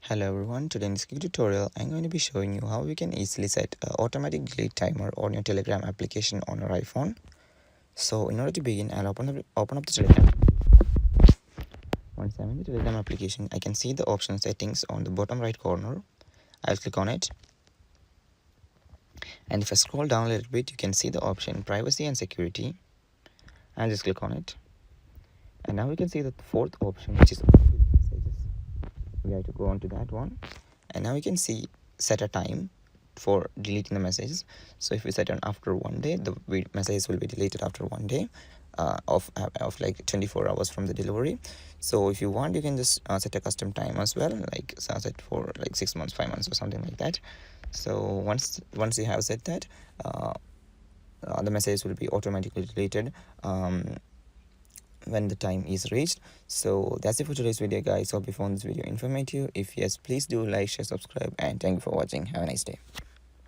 Hello everyone, today in this quick tutorial I'm going to be showing you how you can easily set an automatic delete timer on your Telegram application on your iPhone. So in order to begin, I'll open up the Telegram. Once I'm in the Telegram application, I can see the option settings on the bottom right corner. I'll click on it. And if I scroll down a little bit, you can see the option privacy and security. I'll just click on it. And now we can see the fourth option, which is messages. We have to go on to that one. And now you can see set a time for deleting the messages. So if we set an after 1 day, the messages will be deleted after 1 day of like 24 hours from the delivery. So if you want, you can just set a custom time as well, like set for like 6 months, 5 months or something like that. So once you have set that, the messages will be automatically deleted when the time is reached. So that's it for today's video, guys. Hope you found this video informative. If yes, please do like, share, subscribe, and thank you for watching. Have a nice day.